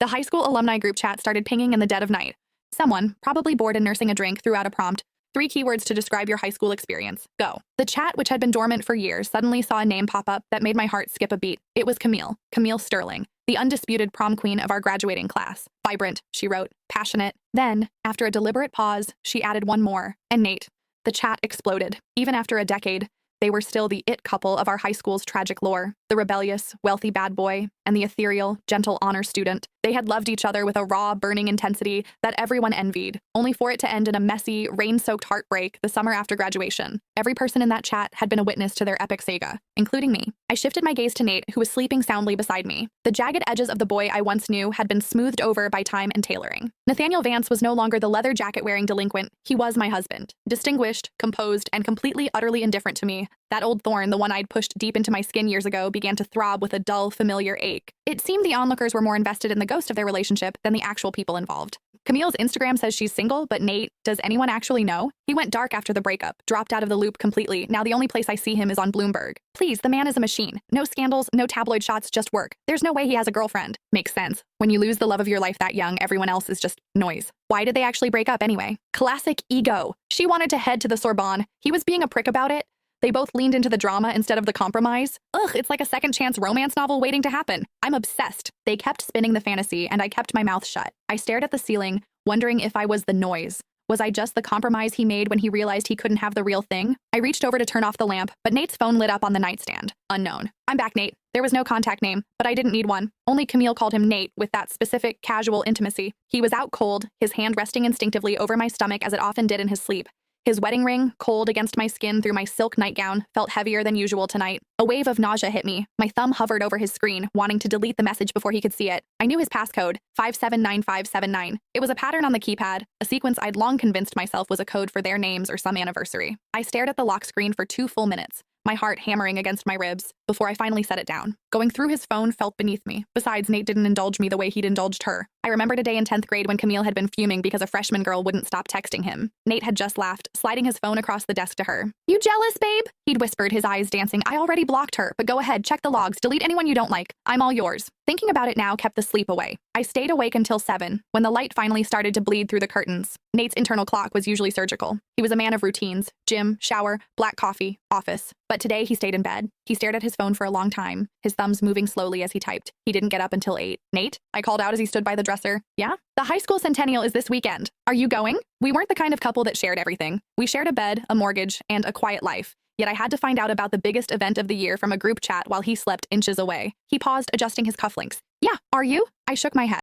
The high school alumni group chat started pinging in the dead of night. Someone, probably bored and nursing a drink, threw out a prompt. 3 keywords to describe your high school experience. Go. The chat, which had been dormant for years, suddenly saw a name pop up that made my heart skip a beat. It was Camille Sterling, the undisputed prom queen of our graduating class. Vibrant, she wrote, passionate. Then, after a deliberate pause, she added one more, and Nate. The chat exploded. Even after a decade, they were still the it couple of our high school's tragic lore, the rebellious, wealthy bad boy, and the ethereal, gentle honor student. They had loved each other with a raw, burning intensity that everyone envied, only for it to end in a messy, rain-soaked heartbreak the summer after graduation. Every person in that chat had been a witness to their epic saga, including me. I shifted my gaze to Nate, who was sleeping soundly beside me. The jagged edges of the boy I once knew had been smoothed over by time and tailoring. Nathaniel Vance was no longer the leather jacket-wearing delinquent. He was my husband. Distinguished, composed, and completely, utterly indifferent to me. That old thorn, the one I'd pushed deep into my skin years ago, began to throb with a dull, familiar ache. It seemed the onlookers were more invested in the ghost of their relationship than the actual people involved. Camille's Instagram says she's single, but Nate, does anyone actually know? He went dark after the breakup, dropped out of the loop completely. Now the only place I see him is on Bloomberg. Please, the man is a machine. No scandals, no tabloid shots, just work. There's no way he has a girlfriend. Makes sense. When you lose the love of your life that young, everyone else is just noise. Why did they actually break up anyway? Classic ego. She wanted to head to the Sorbonne. He was being a prick about it. They both leaned into the drama instead of the compromise. Ugh, it's like a second chance romance novel waiting to happen. I'm obsessed. They kept spinning the fantasy, and I kept my mouth shut. I stared at the ceiling, wondering if I was the noise. Was I just the compromise he made when he realized he couldn't have the real thing? I reached over to turn off the lamp, but Nate's phone lit up on the nightstand. Unknown. I'm back, Nate. There was no contact name, but I didn't need one. Only Camille called him Nate with that specific, casual intimacy. He was out cold, his hand resting instinctively over my stomach as it often did in his sleep. His wedding ring, cold against my skin through my silk nightgown, felt heavier than usual tonight. A wave of nausea hit me. My thumb hovered over his screen, wanting to delete the message before he could see it. I knew his passcode, 579579. It was a pattern on the keypad, a sequence I'd long convinced myself was a code for their names or some anniversary. I stared at the lock screen for 2 full minutes, my heart hammering against my ribs, before I finally set it down. Going through his phone felt beneath me. Besides, Nate didn't indulge me the way he'd indulged her. I remembered a day in 10th grade when Camille had been fuming because a freshman girl wouldn't stop texting him. Nate had just laughed, sliding his phone across the desk to her. "You jealous, babe?" He'd whispered, his eyes dancing. "I already blocked her, but go ahead, check the logs, delete anyone you don't like. I'm all yours." Thinking about it now kept the sleep away. I stayed awake until 7, when the light finally started to bleed through the curtains. Nate's internal clock was usually surgical. He was a man of routines: gym, shower, black coffee, office. But today he stayed in bed. He stared at his phone for a long time, his thumbs moving slowly as he typed. He didn't get up until 8. "Nate?" I called out as he stood by the dresser. "Yeah?" "The high school centennial is this weekend. Are you going?" We weren't the kind of couple that shared everything. We shared a bed, a mortgage, and a quiet life. Yet I had to find out about the biggest event of the year from a group chat while he slept inches away. He paused, adjusting his cufflinks. "Yeah, are you?" I shook my head.